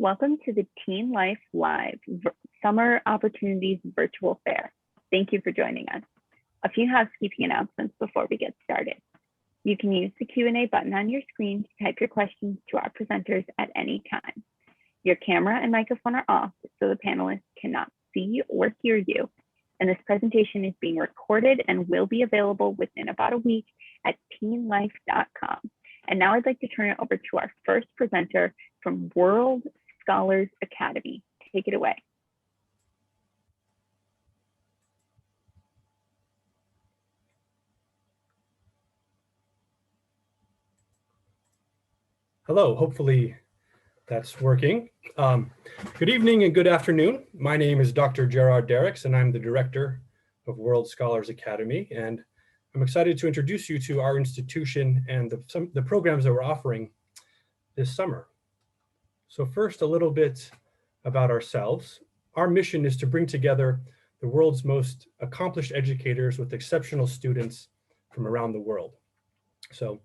Welcome to the TeenLife Live Summer Opportunities Virtual Fair. Thank you for joining us. A few housekeeping announcements before we get started. You can use the Q&A button on your screen to type your questions to our presenters at any time. Your camera and microphone are off so the panelists cannot see or hear you. And this presentation is being recorded and will be available within about a week at teenlife.com. And now I'd like to turn it over to our first presenter from World Scholars Academy. Take it away. Hello, hopefully that's working. Good evening and good afternoon. My name is Dr. Gerard Derricks and I'm the director of World Scholars Academy. And I'm excited to introduce you to our institution and the programs that we're offering this summer. So first, a little bit about ourselves. Our mission is to bring together the world's most accomplished educators with exceptional students from around the world. So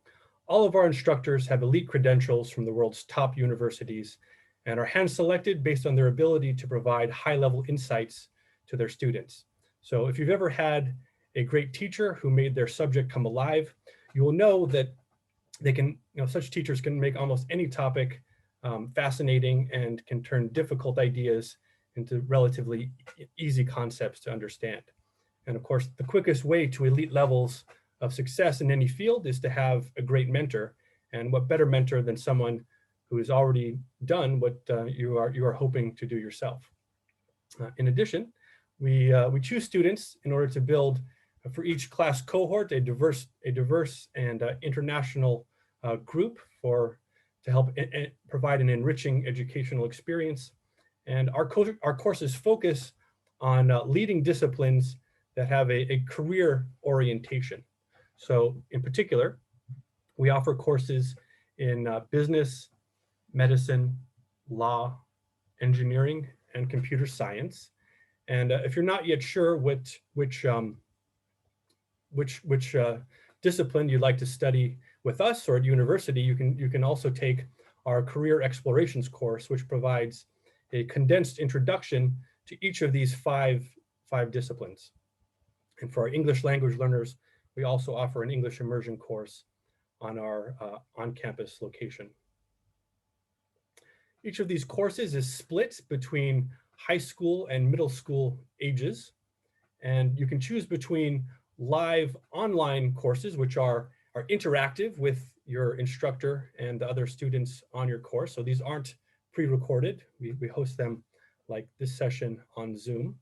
all of our instructors have elite credentials from the world's top universities and are hand-selected based on their ability to provide high-level insights to their students. So if you've ever had a great teacher who made their subject come alive, you will know that they can, such teachers can make almost any topic fascinating and can turn difficult ideas into relatively easy concepts to understand. And of course, the quickest way to elite levels of success in any field is to have a great mentor. And what better mentor than someone who has already done what you are hoping to do yourself. In addition, we choose students in order to build for each class cohort a diverse and international group to help provide an enriching educational experience. And our courses focus on leading disciplines that have a career orientation. So in particular, we offer courses in business, medicine, law, engineering, and computer science. And if you're not yet sure which discipline you'd like to study with us or at university, you can also take our career explorations course, which provides a condensed introduction to each of these five disciplines. And for our English language learners, we also offer an English immersion course on our on-campus location. Each of these courses is split between high school and middle school ages. And you can choose between live online courses, which are interactive with your instructor and the other students on your course. So these aren't pre-recorded. We host them like this session on Zoom.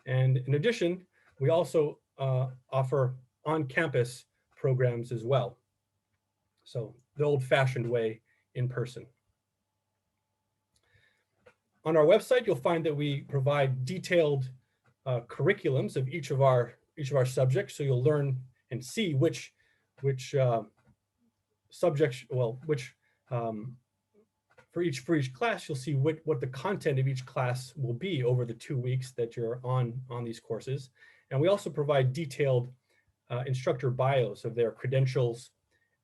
And in addition, we also offer on-campus programs as well. So the old-fashioned way, in person. On our website, you'll find that we provide detailed curriculums of each of our subjects. So you'll learn and see which subjects, for each class, you'll see what the content of each class will be over the 2 weeks that you're on these courses. And we also provide detailed instructor bios of their credentials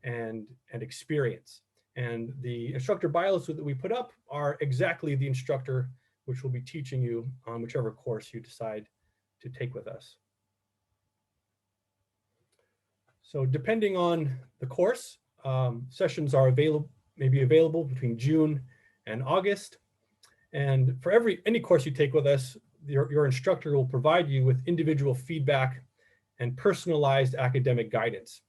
and experience. And the instructor bios that we put up are exactly the instructor which will be teaching you on whichever course you decide to take with us. So depending on the course, sessions are may be available between June and August. And for any course you take with us, your instructor will provide you with individual feedback and personalized academic guidance.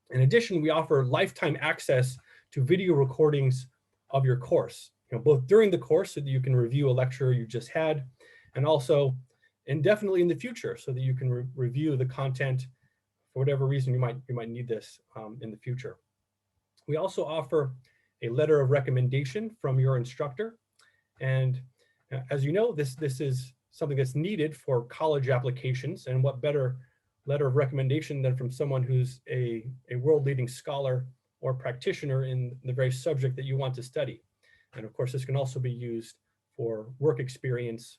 In addition, we offer lifetime access to video recordings of your course, both during the course so that you can review a lecture you just had, and also indefinitely in the future so that you can review the content for whatever reason you might need this in the future. We also offer a letter of recommendation from your instructor. And as you know, this is something that's needed for college applications, and what better letter of recommendation than from someone who's a world-leading scholar or practitioner in the very subject that you want to study. And of course, this can also be used for work experience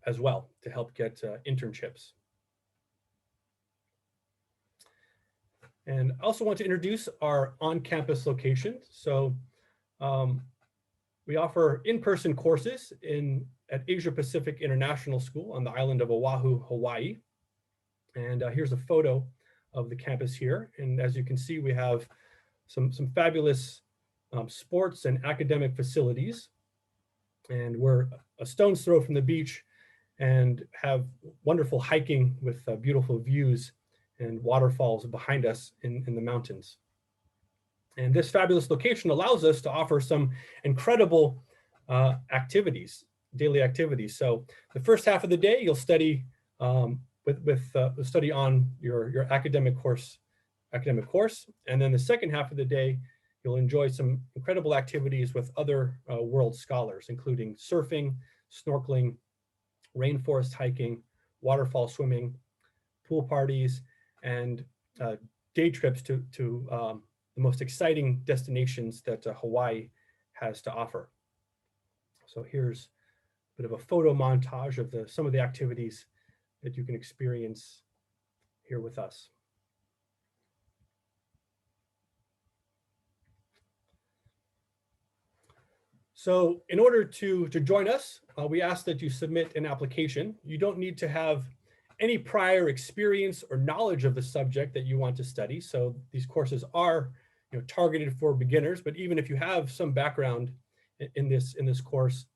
as well to help get internships. And I also want to introduce our on-campus location. So We offer in-person courses at Asia Pacific International School on the island of Oahu, Hawaii. And here's a photo of the campus here. And as you can see, we have some fabulous sports and academic facilities. And we're a stone's throw from the beach and have wonderful hiking with beautiful views and waterfalls behind us in the mountains. And this fabulous location allows us to offer some incredible activities, daily activities. So the first half of the day, you'll study study on your academic course, and then the second half of the day, you'll enjoy some incredible activities with other world scholars, including surfing, snorkeling, rainforest hiking, waterfall swimming, pool parties, and day trips to the most exciting destinations that Hawaii has to offer. So here's a bit of a photo montage of some of the activities that you can experience here with us. So in order to join us, we ask that you submit an application. You don't need to have any prior experience or knowledge of the subject that you want to study. So these courses are targeted for beginners, but even if you have some background in this course,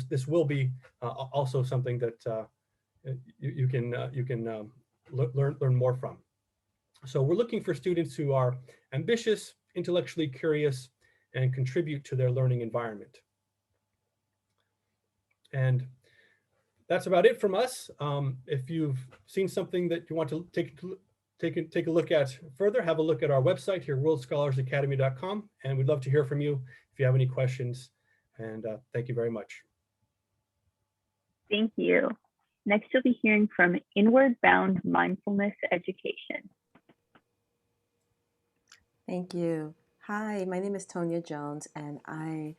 this will be also something that you can learn more from. So we're looking for students who are ambitious, intellectually curious, and contribute to their learning environment. And that's about it from us. If you've seen something that you want to take a look at further, have a look at our website here, worldscholarsacademy.com, and we'd love to hear from you if you have any questions. And thank you very much. Thank you. Next, you'll be hearing from Inward Bound Mindfulness Education. Thank you. Hi, my name is Tonya Jones, and I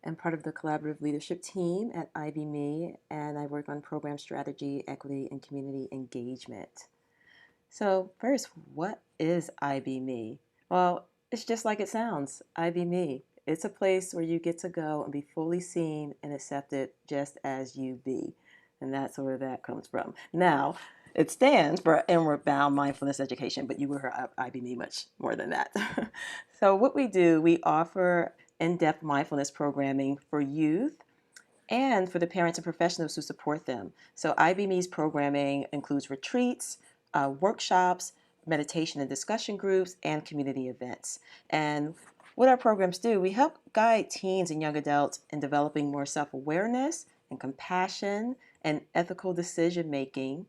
am part of the collaborative leadership team at iBME, and I work on program strategy, equity, and community engagement. So first, what is iBME? Well, it's just like it sounds, iBME. It's a place where you get to go and be fully seen and accepted just as you be. And that's where that comes from. Now, it stands for Inward Bound Mindfulness Education, but you will hear iBME much more than that. So what we do, we offer in-depth mindfulness programming for youth and for the parents and professionals who support them. So iBME's programming includes retreats, workshops, meditation and discussion groups, and community events. And what our programs do, we help guide teens and young adults in developing more self-awareness and compassion and ethical decision-making,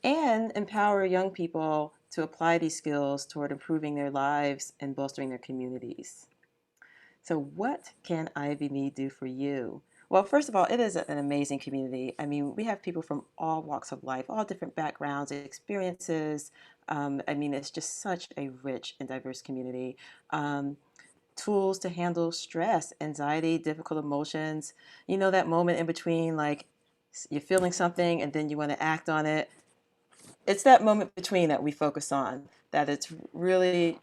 and empower young people to apply these skills toward improving their lives and bolstering their communities. So what can iBME do for you? Well, first of all, it is an amazing community. I mean, we have people from all walks of life, all different backgrounds, experiences. I mean, it's just such a rich and diverse community. Tools to handle stress, anxiety, difficult emotions. You know, that moment in between, like you're feeling something and then you want to act on it. It's that moment between that we focus on, that it's really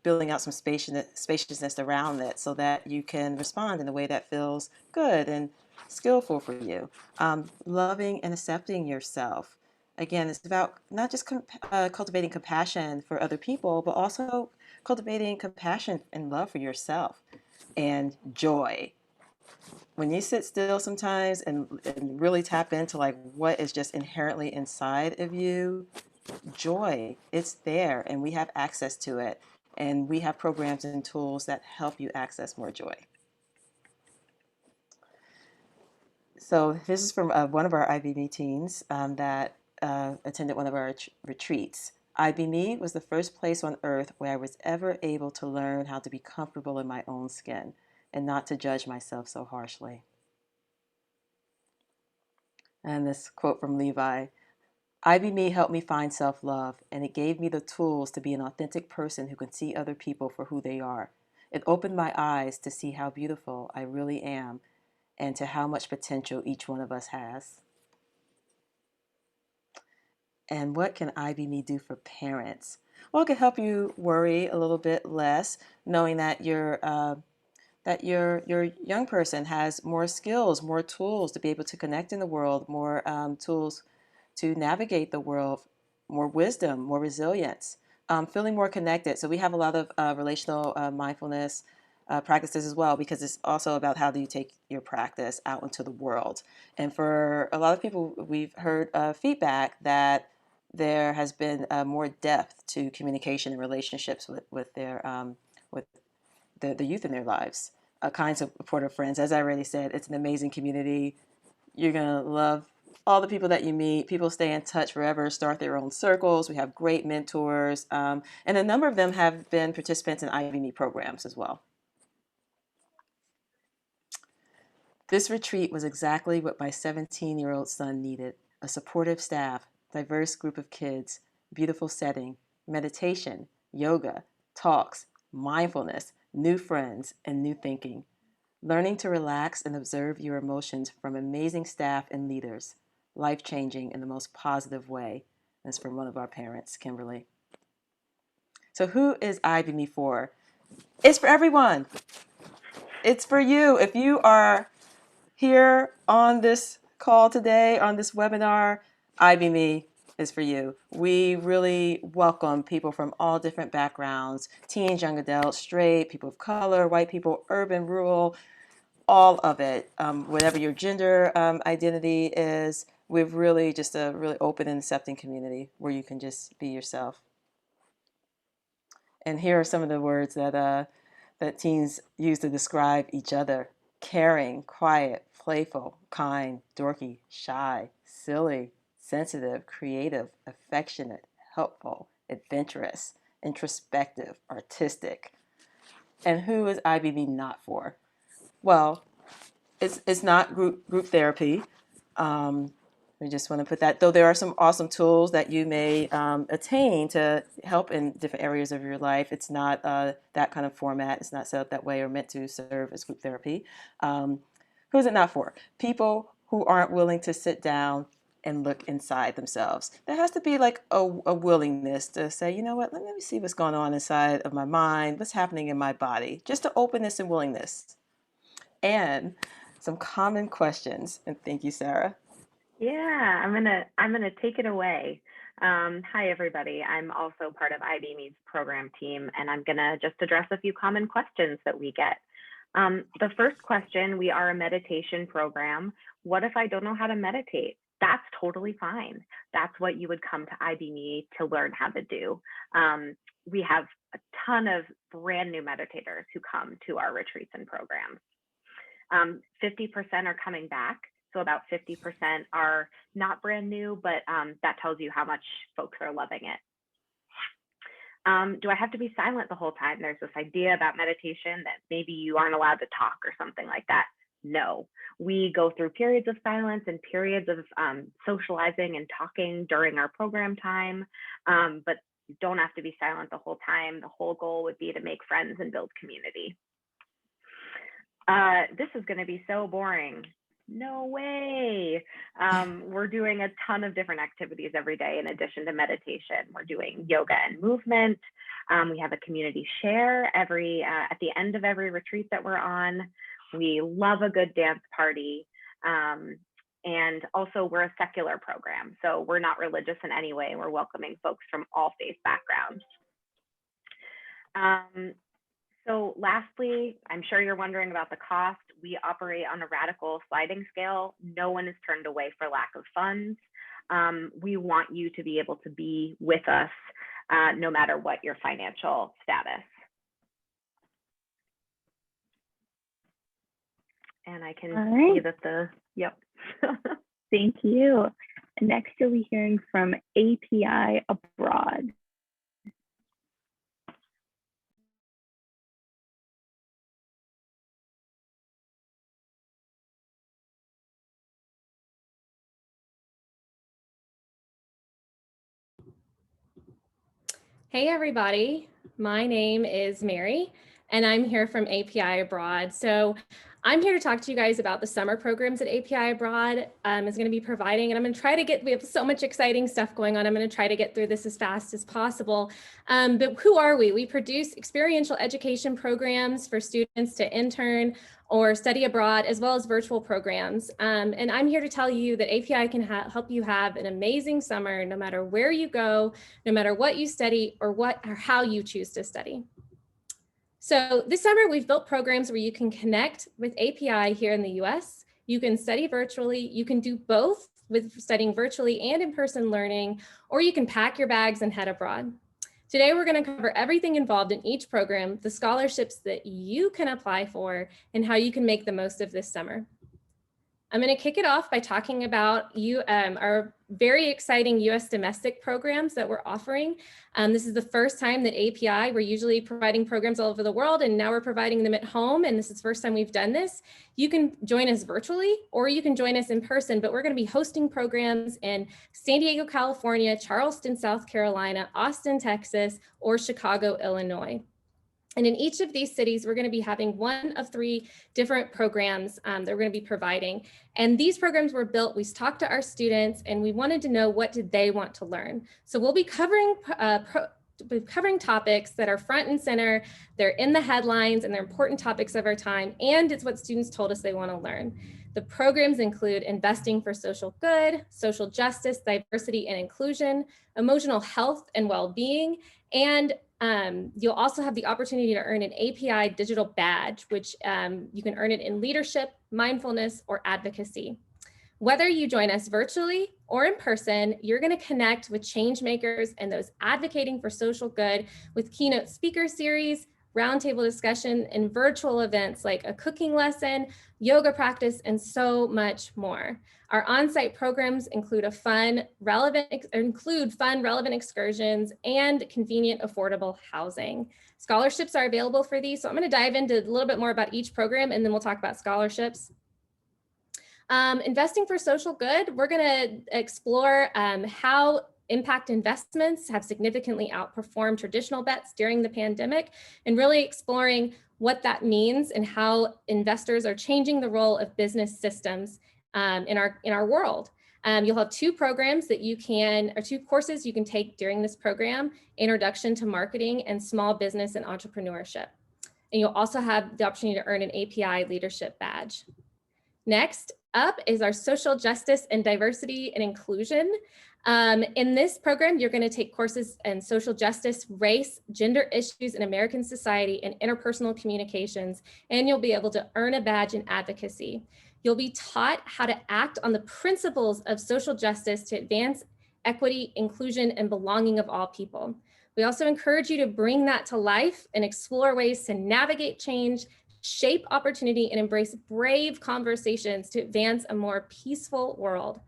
building out some spaciousness around it so that you can respond in a way that feels good and skillful for you. Loving and accepting yourself. Again, it's about not just cultivating compassion for other people, but also cultivating compassion and love for yourself, and joy. When you sit still sometimes and really tap into like what is just inherently inside of you, joy, it's there, and we have access to it, and we have programs and tools that help you access more joy. So this is from one of our iBME teens that attended one of our retreats. iBME was the first place on earth where I was ever able to learn how to be comfortable in my own skin and not to judge myself so harshly. And this quote from Levi: iBME helped me find self-love, and it gave me the tools to be an authentic person who can see other people for who they are. It opened my eyes to see how beautiful I really am and to how much potential each one of us has. And what can iBME do for parents? Well, it can help you worry a little bit less, knowing that that your young person has more skills, more tools to be able to connect in the world, more tools to navigate the world, more wisdom, more resilience, feeling more connected. So we have a lot of relational mindfulness practices as well, because it's also about how do you take your practice out into the world. And for a lot of people, we've heard feedback that there has been more depth to communication and relationships with the youth in their lives. Kind supportive friends. As I already said, it's an amazing community. You're gonna love all the people that you meet. People stay in touch forever, start their own circles. We have great mentors, and a number of them have been participants in iBME programs as well. This retreat was exactly what my 17-year-old son needed: a supportive staff, diverse group of kids, beautiful setting, meditation, yoga, talks, mindfulness, new friends, and new thinking. Learning to relax and observe your emotions from amazing staff and leaders. Life-changing in the most positive way. That's from one of our parents, Kimberly. So who is iBME for? It's for everyone. It's for you. If you are here on this call today, on this webinar, iBME is for you. We really welcome people from all different backgrounds: teens, young adults, straight, people of color, white people, urban, rural, all of it. Whatever your gender identity is, we're really just a really open and accepting community where you can just be yourself. And here are some of the words that teens use to describe each other: caring, quiet, playful, kind, dorky, shy, silly, sensitive, creative, affectionate, helpful, adventurous, introspective, artistic. And who is iBME not for? Well, it's not group therapy. We just want to put that, though there are some awesome tools that you may attain to help in different areas of your life. It's not that kind of format. It's not set up that way or meant to serve as group therapy. Who is it not for? People who aren't willing to sit down and look inside themselves. There has to be like a willingness to say, you know what, let me see what's going on inside of my mind, what's happening in my body. Just an openness and willingness. And some common questions. And thank you, Sarah. Yeah, I'm gonna take it away. Hi everybody. I'm also part of iBME's program team, and I'm gonna just address a few common questions that we get. The first question: we are a meditation program. What if I don't know how to meditate? That's totally fine. That's what you would come to iBME to learn how to do. We have a ton of brand new meditators who come to our retreats and programs. 50% are coming back. So about 50% are not brand new, but that tells you how much folks are loving it. Do I have to be silent the whole time? There's this idea about meditation that maybe you aren't allowed to talk or something like that. No, we go through periods of silence and periods of socializing and talking during our program time, but you don't have to be silent the whole time. The whole goal would be to make friends and build community. This is going to be so boring. No way. We're doing a ton of different activities every day in addition to meditation. We're doing yoga and movement. We have a community share at the end of every retreat that we're on. We love a good dance party. And also we're a secular program, so we're not religious in any way. We're welcoming folks from all faith backgrounds. So lastly, I'm sure you're wondering about the cost. We operate on a radical sliding scale. No one is turned away for lack of funds. We want you to be able to be with us no matter what your financial status. And I can see that yep. Thank you. Next, you'll be hearing from API Abroad. Hey everybody, my name is Mary and I'm here from API Abroad. So I'm here to talk to you guys about the summer programs that API Abroad is going to be providing. And I'm going to try to we have so much exciting stuff going on. I'm going to try to get through this as fast as possible. But who are we? We produce experiential education programs for students to intern or study abroad, as well as virtual programs. And I'm here to tell you that API can help you have an amazing summer, no matter where you go, no matter what you study or how you choose to study. So this summer, we've built programs where you can connect with API here in the US. You can study virtually. You can do both with studying virtually and in-person learning, or you can pack your bags and head abroad. Today, we're going to cover everything involved in each program, the scholarships that you can apply for, and how you can make the most of this summer. I'm going to kick it off by talking about our very exciting US domestic programs that we're offering. This is the first time that API, we're usually providing programs all over the world, and now we're providing them at home, and this is the first time we've done this. You can join us virtually, or you can join us in person, but we're going to be hosting programs in San Diego, California, Charleston, South Carolina, Austin, Texas, or Chicago, Illinois. And in each of these cities, we're going to be having one of 3 different programs that we're going to be providing. And these programs were built, we talked to our students, and we wanted to know what did they want to learn. So we'll be covering topics that are front and center, they're in the headlines, and they're important topics of our time, and it's what students told us they want to learn. The programs include investing for social good, social justice, diversity and inclusion, emotional health and well-being, and you'll also have the opportunity to earn an API digital badge, which you can earn it in leadership, mindfulness, or advocacy. Whether you join us virtually or in person, you're going to connect with change makers and those advocating for social good with keynote speaker series, roundtable discussion, and virtual events like a cooking lesson, yoga practice, and so much more. Our on-site programs include fun, relevant excursions and convenient, affordable housing. Scholarships are available for these, so I'm going to dive into a little bit more about each program, and then we'll talk about scholarships. Investing for social good, we're going to explore how impact investments have significantly outperformed traditional bets during the pandemic, and really exploring what that means and how investors are changing the role of business systems in our world. You'll have 2 programs that you can, or 2 courses you can take during this program: Introduction to Marketing and Small Business and Entrepreneurship. And you'll also have the opportunity to earn an API leadership badge. Next up is our Social Justice and Diversity and Inclusion. In this program, you're going to take courses in social justice, race, gender issues in American society, and interpersonal communications, and you'll be able to earn a badge in advocacy. You'll be taught how to act on the principles of social justice to advance equity, inclusion, and belonging of all people. We also encourage you to bring that to life and explore ways to navigate change, shape opportunity, and embrace brave conversations to advance a more peaceful world.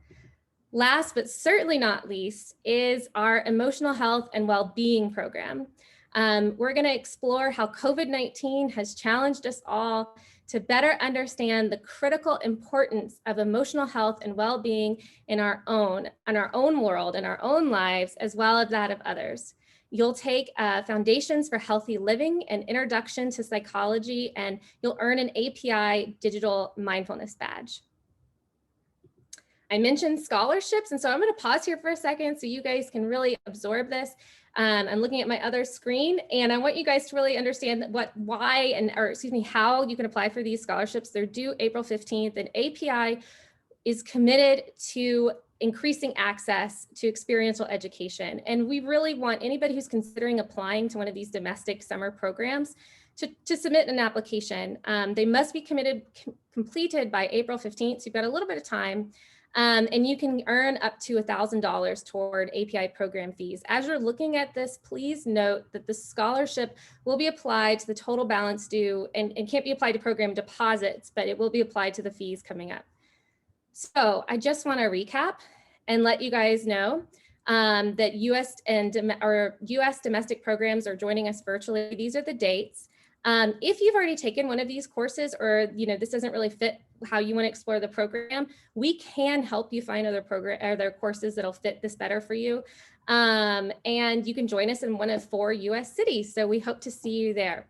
Last, but certainly not least, is our emotional health and well-being program. We're going to explore how COVID-19 has challenged us all to better understand the critical importance of emotional health and well-being in our own world, in our own lives, as well as that of others. You'll take Foundations for Healthy Living and Introduction to Psychology, and you'll earn an API digital mindfulness badge. I mentioned scholarships, and so I'm going to pause here for a second so you guys can really absorb this. I'm looking at my other screen, and I want you guys to really understand how you can apply for these scholarships. They're due April 15th, and API is committed to increasing access to experiential education. And we really want anybody who's considering applying to one of these domestic summer programs to submit an application. They must be completed by April 15th, so you've got a little bit of time. And you can earn up to $1,000 toward API program fees. As you're looking at this, please note that the scholarship will be applied to the total balance due and can't be applied to program deposits, but it will be applied to the fees coming up. So I just want to recap and let you guys know that US domestic programs are joining us virtually. These are the dates. If you've already taken one of these courses, or this doesn't really fit how you want to explore the program, we can help you find other courses that'll fit this better for you. And you can join us in one of 4 US cities. So we hope to see you there.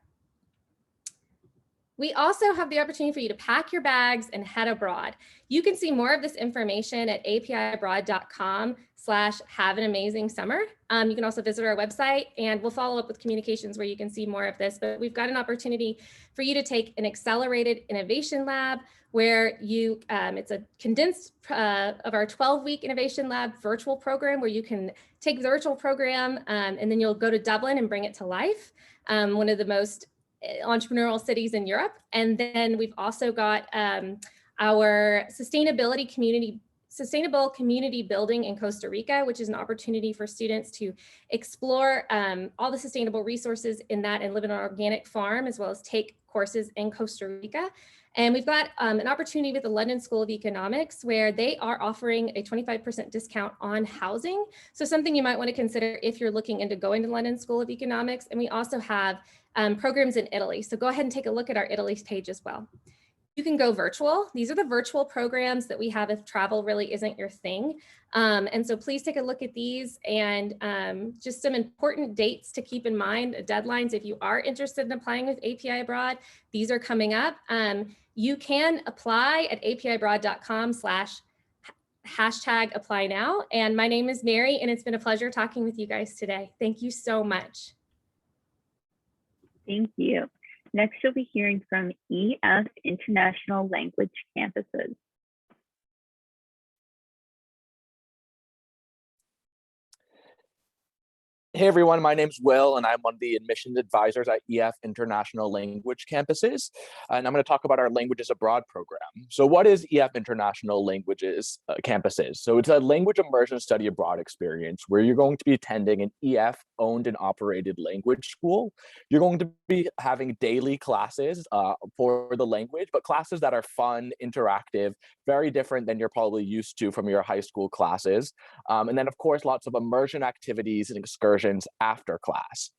We also have the opportunity for you to pack your bags and head abroad. You can see more of this information at apiabroad.com/have-an-amazing-summer. You can also visit our website, and we'll follow up with communications where you can see more of this. But we've got an opportunity for you to take an accelerated innovation lab where you, it's a condensed of our 12-week innovation lab virtual program where you can take the virtual program and then you'll go to Dublin and bring it to life, one of the most entrepreneurial cities in Europe. And then we've also got our sustainable community building in Costa Rica, which is an opportunity for students to explore all the sustainable resources in that and live in an organic farm, as well as take courses in Costa Rica. And we've got an opportunity with the London School of Economics where they are offering a 25% discount on housing. So something you might want to consider if you're looking into going to London School of Economics. And we also have programs in Italy. So go ahead and take a look at our Italy page as well. You can go virtual. These are the virtual programs that we have if travel really isn't your thing. And so please take a look at these and just some important dates to keep in mind, deadlines if you are interested in applying with API Abroad. These are coming up. You can apply at apiabroad.com/#apply now. And my name is Mary, and it's been a pleasure talking with you guys today. Thank you so much. Thank you. Next, you'll be hearing from EF International Language Campuses. Hey everyone, my name's Will and I'm one of the admissions advisors at EF International Language Campuses. And I'm going to talk about our Languages Abroad program. So what is EF International Languages Campuses? So it's a language immersion study abroad experience where you're going to be attending an EF owned and operated language school. You're going to be having daily classes for the language, but classes that are fun, interactive, very different than you're probably used to from your high school classes. And then of course, lots of immersion activities and excursions after class.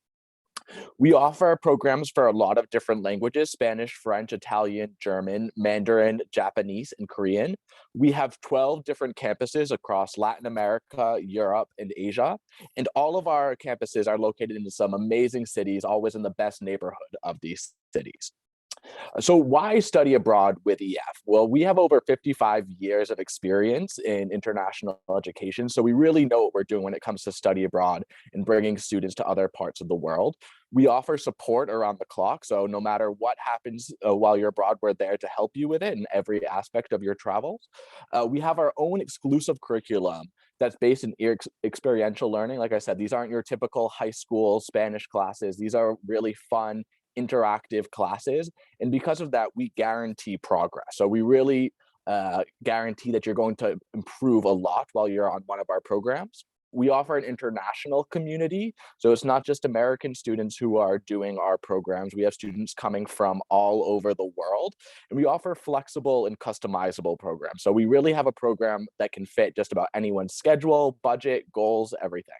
We offer programs for a lot of different languages: Spanish, French, Italian, German, Mandarin, Japanese, and Korean. We have 12 different campuses across Latin America, Europe, and Asia. And all of our campuses are located in some amazing cities, always in the best neighborhood of these cities. So why study abroad with EF? Well, we have over 55 years of experience in international education, so we really know what we're doing when it comes to study abroad and bringing students to other parts of the world. We offer support around the clock, so no matter what happens while you're abroad, we're there to help you with it in every aspect of your travels. We have our own exclusive curriculum that's based in experiential learning. Like I said, these aren't your typical high school Spanish classes. These are really fun, interactive classes. And because of that, we guarantee progress. So we really guarantee that you're going to improve a lot while you're on one of our programs. We offer an international community. So it's not just American students who are doing our programs. We have students coming from all over the world. And we offer flexible and customizable programs. So we really have a program that can fit just about anyone's schedule, budget, goals, everything.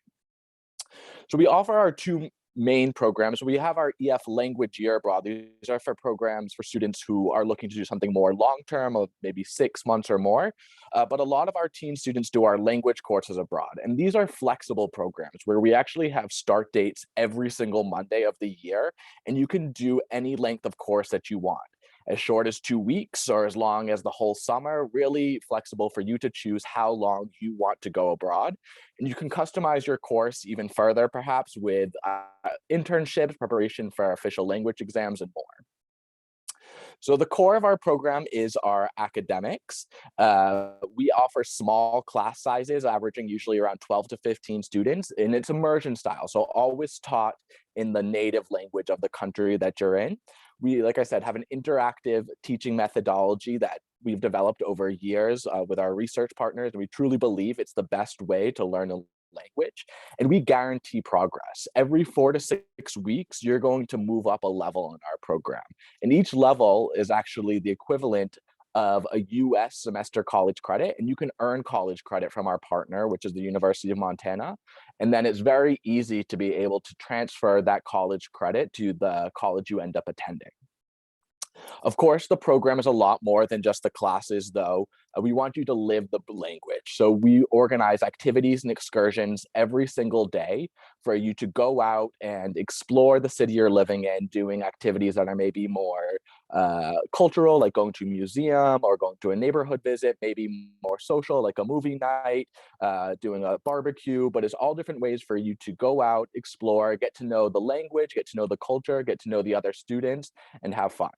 So we offer our two main programs. We have our EF Language Year Abroad. These are for programs for students who are looking to do something more long-term, of maybe 6 months or more. But a lot of our teen students do our language courses abroad. And these are flexible programs where we actually have start dates every single Monday of the year. And you can do any length of course that you want, as short as 2 weeks or as long as the whole summer. Really flexible for you to choose how long you want to go abroad. And you can customize your course even further, perhaps with internships, preparation for official language exams, and more. So the core of our program is our academics. We offer small class sizes, averaging usually around 12 to 15 students, and it's immersion style. So always taught in the native language of the country that you're in. We, like I said, have an interactive teaching methodology that we've developed over years with our research partners, and we truly believe it's the best way to learn a language. And we guarantee progress. Every 4 to 6 weeks, you're going to move up a level in our program. And each level is actually the equivalent of a US semester college credit, and you can earn college credit from our partner, which is the University of Montana. And then it's very easy to be able to transfer that college credit to the college you end up attending. Of course, the program is a lot more than just the classes, though. We want you to live the language. So we organize activities and excursions every single day for you to go out and explore the city you're living in, doing activities that are maybe more cultural, like going to a museum or going to a neighborhood visit, maybe more social, like a movie night, doing a barbecue, but it's all different ways for you to go out, explore, get to know the language, get to know the culture, get to know the other students, and have fun.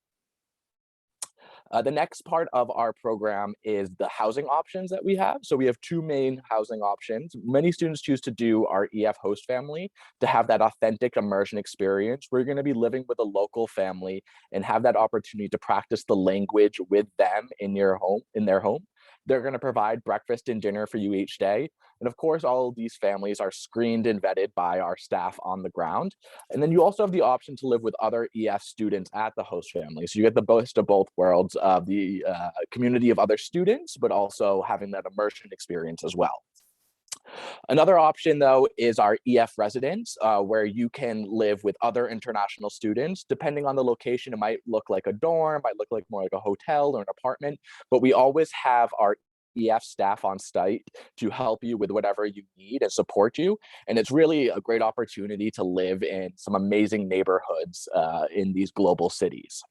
The next part of our program is the housing options that we have. So we have two main housing options. Many students choose to do our EF host family to have that authentic immersion experience where you're going to be living with a local family and have that opportunity to practice the language with them in their home. They're going to provide breakfast and dinner for you each day. And of course, all of these families are screened and vetted by our staff on the ground. And then you also have the option to live with other EF students at the host family. So you get the best of both worlds of the community of other students, but also having that immersion experience as well. Another option, though, is our EF residence, where you can live with other international students. Depending on the location, it might look like a dorm, might look like more like a hotel or an apartment, but we always have our EF staff on site to help you with whatever you need and support you. And it's really a great opportunity to live in some amazing neighborhoods in these global cities.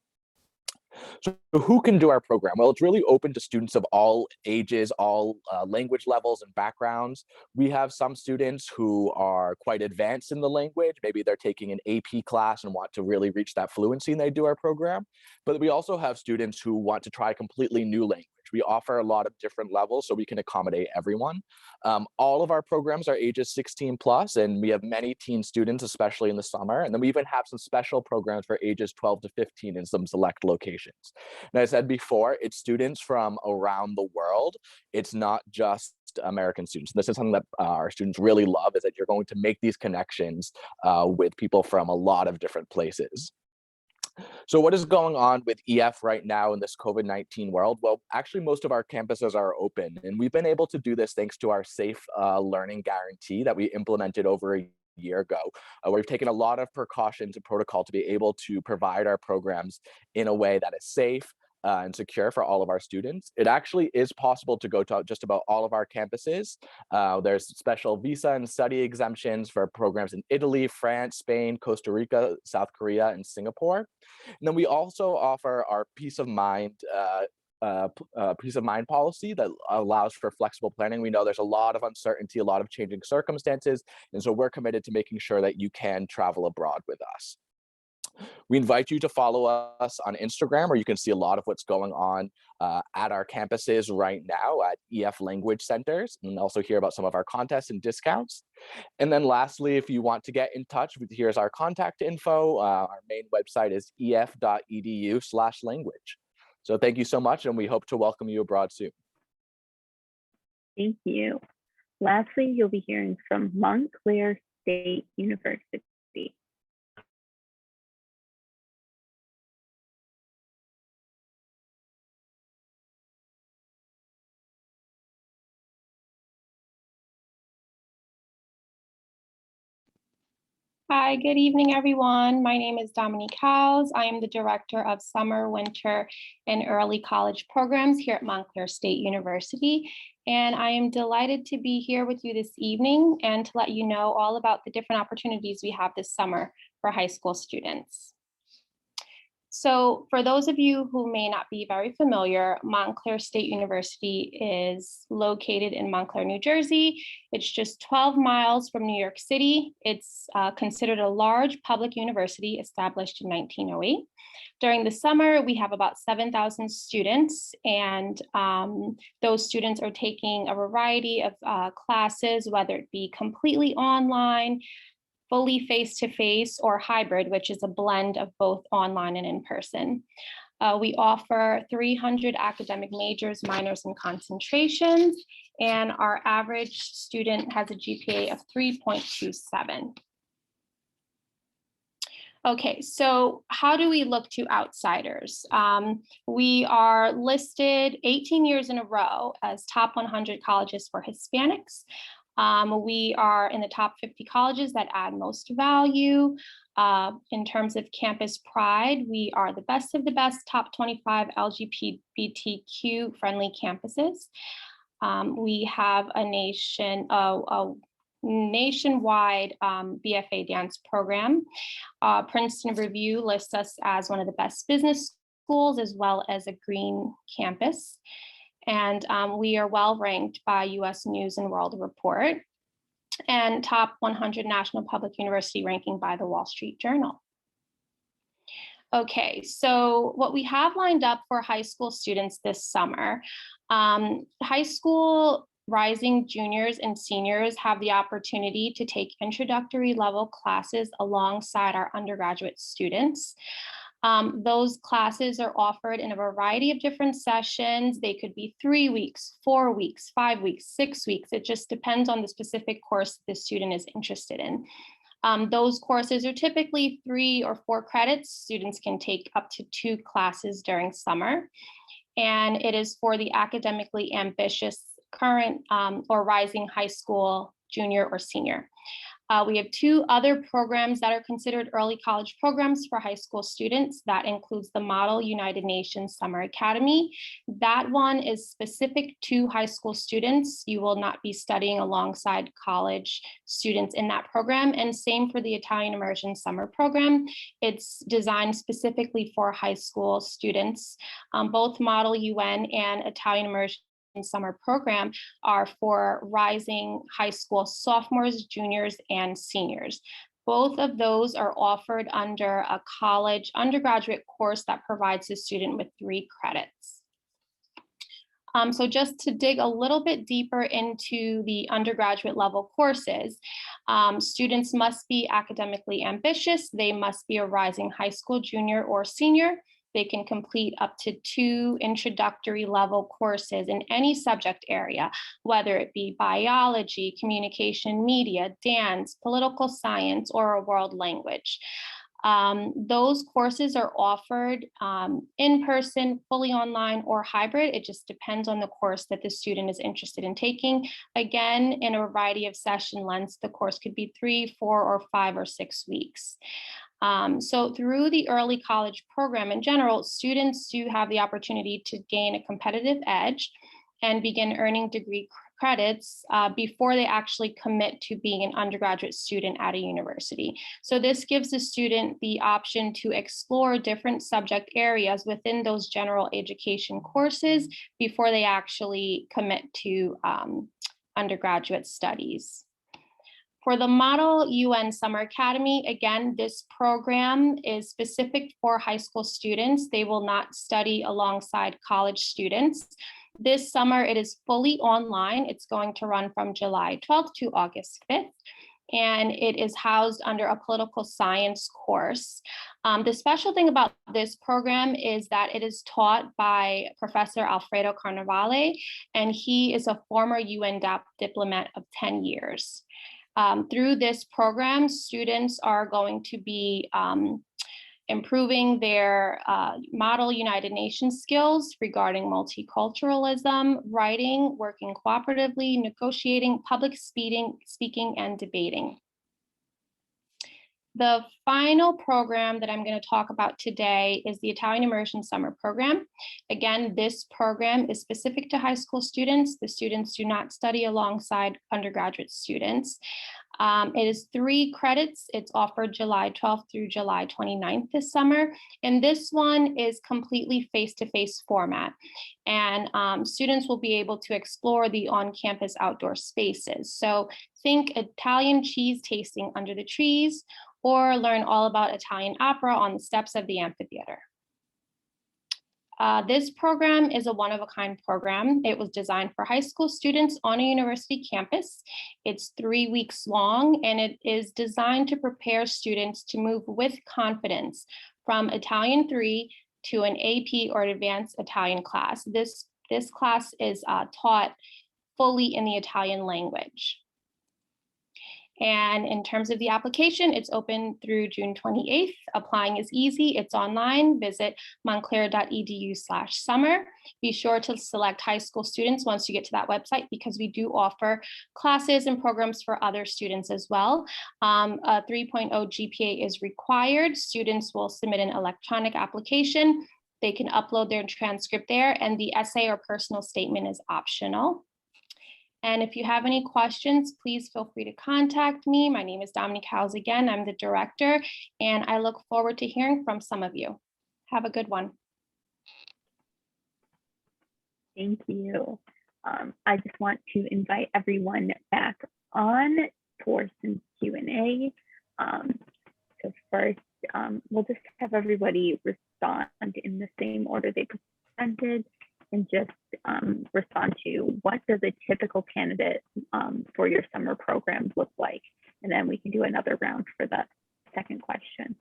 So who can do our program? Well, it's really open to students of all ages, all language levels and backgrounds. We have some students who are quite advanced in the language. Maybe they're taking an AP class and want to really reach that fluency and they do our program. But we also have students who want to try a completely new language. We offer a lot of different levels so we can accommodate everyone. All of our programs are ages 16 plus, and we have many teen students, especially in the summer. And then we even have some special programs for ages 12 to 15 in some select locations. And as I said before, it's students from around the world. It's not just American students. This is something that our students really love, is that you're going to make these connections with people from a lot of different places. So what is going on with EF right now in this COVID-19 world? Well, actually, most of our campuses are open, and we've been able to do this thanks to our safe learning guarantee that we implemented over a year ago. We've taken a lot of precautions and protocol to be able to provide our programs in a way that is safe and secure for all of our students. It actually is possible to go to just about all of our campuses. There's special visa and study exemptions for programs in Italy, France, Spain, Costa Rica, South Korea, and Singapore. And then we also offer our peace of mind policy that allows for flexible planning. We know there's a lot of uncertainty, a lot of changing circumstances, and so we're committed to making sure that you can travel abroad with us. We invite you to follow us on Instagram, where you can see a lot of what's going on at our campuses right now at EF language centers, and also hear about some of our contests and discounts. And then lastly, if you want to get in touch, here's our contact info. Our main website is ef.edu/language. So thank you so much, and we hope to welcome you abroad soon. Thank you. Lastly, you'll be hearing from Montclair State University. Hi, good evening, everyone. My name is Dominique Howes. I am the Director of Summer, Winter, and Early College Programs here at Montclair State University. And I am delighted to be here with you this evening and to let you know all about the different opportunities we have this summer for high school students. So for those of you who may not be very familiar, Montclair State University is located in Montclair, New Jersey. It's just 12 miles from New York City. It's considered a large public university established in 1908. During the summer, we have about 7,000 students, and those students are taking a variety of classes, whether it be completely online, fully face-to-face, or hybrid, which is a blend of both online and in person. We offer 300 academic majors, minors, and concentrations, and our average student has a GPA of 3.27. Okay, so how do we look to outsiders? We are listed 18 years in a row as top 100 colleges for Hispanics. We are in the top 50 colleges that add most value. In terms of campus pride, we are the best of the best top 25 LGBTQ friendly campuses. We have a nationwide BFA dance program. Princeton Review lists us as one of the best business schools as well as a green campus. And we are well ranked by US News and World Report and top 100 national public university ranking by the Wall Street Journal. Okay, so what we have lined up for high school students this summer, high school rising juniors and seniors have the opportunity to take introductory level classes alongside our undergraduate students. Those classes are offered in a variety of different sessions. They could be 3 weeks, 4 weeks, 5 weeks, 6 weeks. It just depends on the specific course the student is interested in. Those courses are typically 3 or 4 credits. Students can take up to 2 classes during summer. And it is for the academically ambitious current or rising high school junior or senior. We have 2 other programs that are considered early college programs for high school students. That includes the Model United Nations Summer Academy. That one is specific to high school students. You will not be studying alongside college students in that program. And same for the Italian Immersion Summer Program. It's designed specifically for high school students. Both Model UN and Italian Immersion Summer Program are for rising high school sophomores, juniors, and seniors. Both of those are offered under a college undergraduate course that provides the student with 3 credits. So just to dig a little bit deeper into the undergraduate level courses, students must be academically ambitious. They must be a rising high school junior or senior. They can complete up to 2 introductory level courses in any subject area, whether it be biology, communication, media, dance, political science, or a world language. Those courses are offered in person, fully online, or hybrid. It just depends on the course that the student is interested in taking. Again, in a variety of session lengths, the course could be 3, 4, or 5 or 6 weeks. So through the early college program in general, students do have the opportunity to gain a competitive edge and begin earning degree credits before they actually commit to being an undergraduate student at a university. So this gives the student the option to explore different subject areas within those general education courses before they actually commit to undergraduate studies. For the Model UN Summer Academy, again, this program is specific for high school students. They will not study alongside college students. This summer, it is fully online. It's going to run from July 12th to August 5th. And it is housed under a political science course. The special thing about this program is that it is taught by Professor Alfredo Carnevale, and he is a former UN diplomat of 10 years. Through this program, students are going to be improving their Model United Nations skills regarding multiculturalism, writing, working cooperatively, negotiating, public speaking, and debating. The final program that I'm going to talk about today is the Italian Immersion Summer Program. Again, this program is specific to high school students. The students do not study alongside undergraduate students. It is 3 credits. It's offered July 12th through July 29th this summer. And this one is completely face-to-face format. And students will be able to explore the on-campus outdoor spaces. So think Italian cheese tasting under the trees, or learn all about Italian opera on the steps of the amphitheater. This program is a one-of-a-kind program. It was designed for high school students on a university campus. It's 3 weeks long, and it is designed to prepare students to move with confidence from Italian 3 to an AP or advanced Italian class. This class is taught fully in the Italian language. And in terms of the application, it's open through June 28th. Applying is easy. It's online. Visit montclair.edu/summer. Be sure to select high school students once you get to that website, because we do offer classes and programs for other students as well. A 3.0 GPA is required. Students will submit an electronic application. They can upload their transcript there, and the essay or personal statement is optional. And if you have any questions, please feel free to contact me. My name is Dominique Howes again. I'm the director, and I look forward to hearing from some of you. Have a good one. Thank you. I just want to invite everyone back on for some Q&A. So first, we'll just have everybody respond in the same order they presented, and just respond to what does a typical candidate for your summer program look like? And then we can do another round for the second question.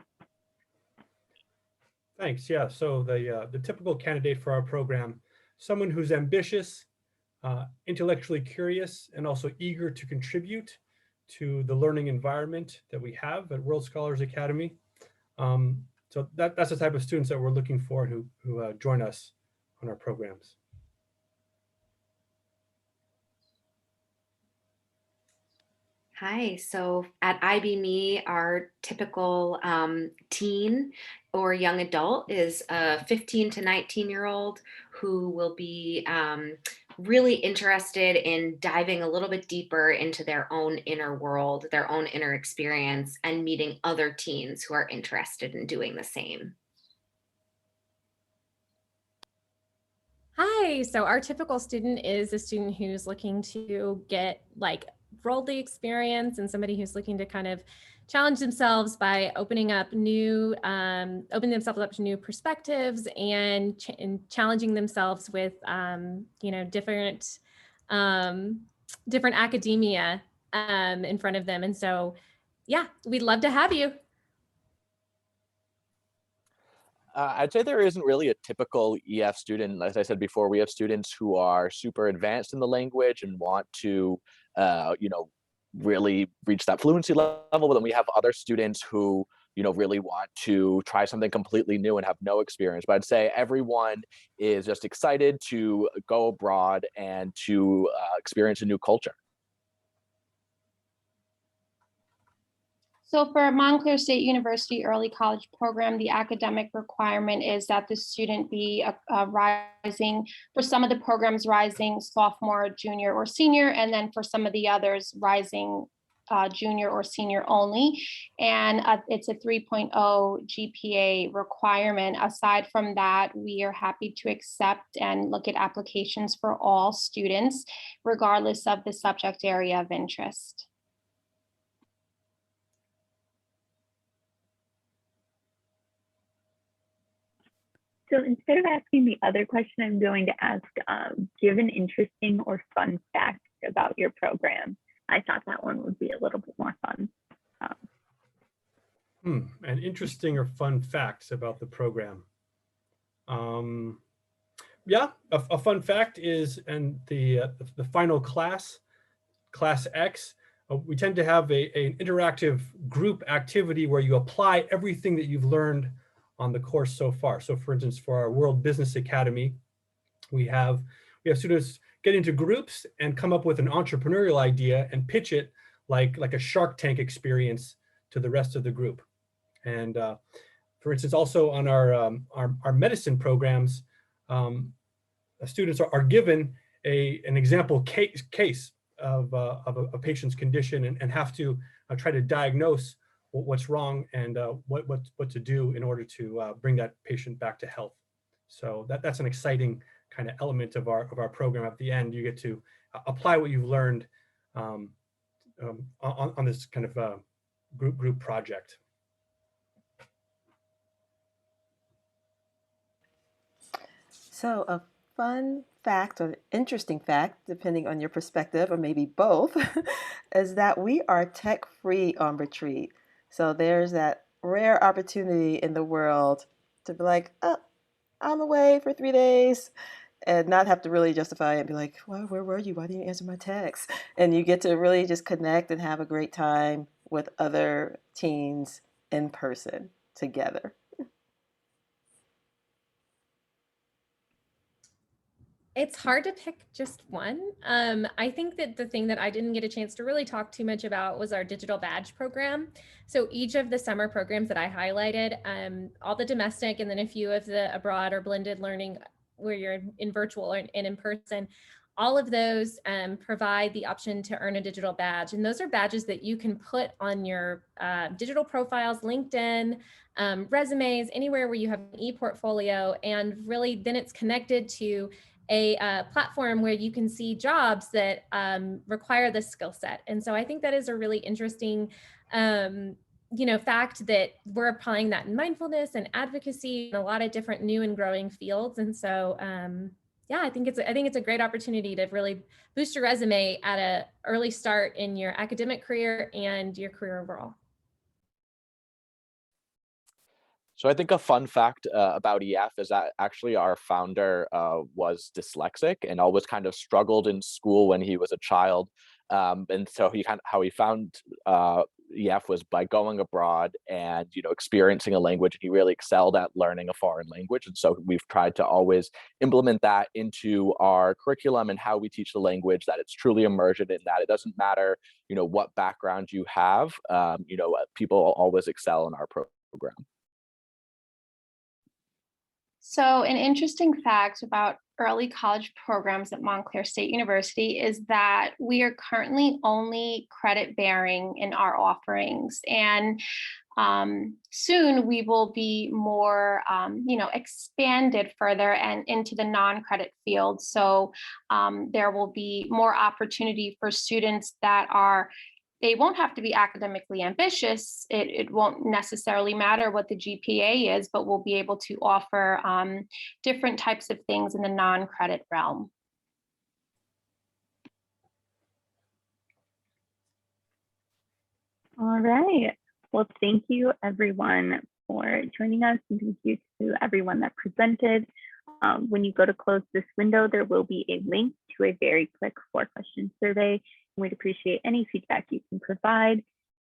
Thanks. Yeah. So the typical candidate for our program, someone who's ambitious, intellectually curious, and also eager to contribute to the learning environment that we have at World Scholars Academy. So that's the type of students that we're looking for who join us on our programs. Hi, so at iBME, our typical teen or young adult is a 15 to 19-year-old who will be really interested in diving a little bit deeper into their own inner world, their own inner experience, and meeting other teens who are interested in doing the same. Hi, so our typical student is a student who's looking to get like worldly experience, and somebody who's looking to kind of challenge themselves by opening themselves up to new perspectives and challenging themselves with, different academia in front of them. And so, yeah, we'd love to have you. I'd say there isn't really a typical EF student. As I said before, we have students who are super advanced in the language and want to, really reach that fluency level. But then we have other students who, really want to try something completely new and have no experience. But I'd say everyone is just excited to go abroad and to experience a new culture. So for Montclair State University Early College Program, the academic requirement is that the student be rising, for some of the programs, rising sophomore, junior, or senior, and then for some of the others, rising junior or senior only. And it's a 3.0 GPA requirement. Aside from that, we are happy to accept and look at applications for all students, regardless of the subject area of interest. So instead of asking the other question, I'm going to ask, give an interesting or fun fact about your program. I thought that one would be a little bit more fun. An interesting or fun facts about the program. Yeah, a fun fact is, and the final class X, we tend to have an interactive group activity where you apply everything that you've learned on the course so far. So for instance, for our World Business Academy, we have students get into groups and come up with an entrepreneurial idea and pitch it like a Shark Tank experience to the rest of the group. And for instance, also on our medicine programs, students are given an example case of a patient's condition and have to try to diagnose what's wrong and what to do in order to bring that patient back to health. So that's an exciting kind of element of our program. At the end, you get to apply what you've learned on this kind of group project. So a fun fact or interesting fact, depending on your perspective, or maybe both, is that we are tech-free on retreat. So there's that rare opportunity in the world to be like, oh, I'm away for 3 days and not have to really justify it and be like, well, where were you? Why didn't you answer my text? And you get to really just connect and have a great time with other teens in person together. It's hard to pick just one. I think that the thing that I didn't get a chance to really talk too much about was our digital badge program. So each of the summer programs that I highlighted, all the domestic and then a few of the abroad or blended learning where you're in virtual and in person, all of those provide the option to earn a digital badge. And those are badges that you can put on your digital profiles, LinkedIn, resumes, anywhere where you have an e-portfolio. And really then it's connected to a platform where you can see jobs that require this skill set. And so I think that is a really interesting fact that we're applying that in mindfulness and advocacy in a lot of different new and growing fields. And so yeah, I think it's a great opportunity to really boost your resume at an early start in your academic career and your career overall. So I think a fun fact about EF is that actually our founder was dyslexic and always kind of struggled in school when he was a child. And so how he found EF was by going abroad and experiencing a language. He really excelled at learning a foreign language, and so we've tried to always implement that into our curriculum and how we teach the language. That it's truly immersion in that it doesn't matter what background you have. People always excel in our program. So an interesting fact about early college programs at Montclair State University is that we are currently only credit bearing in our offerings. And soon we will be more, expanded further and into the non-credit field. So there will be more opportunity for students they won't have to be academically ambitious. It won't necessarily matter what the GPA is, but we'll be able to offer different types of things in the non-credit realm. All right. Well, thank you everyone for joining us, and thank you to everyone that presented. When you go to close this window, there will be a link to a very quick 4-question survey. We'd appreciate any feedback you can provide.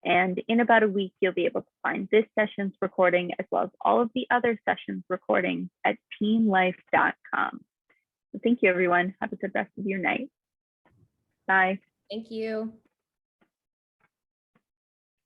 And in about a week, you'll be able to find this session's recording as well as all of the other sessions recordings at teenlife.com. So thank you, everyone. Have a good rest of your night. Bye. Thank you.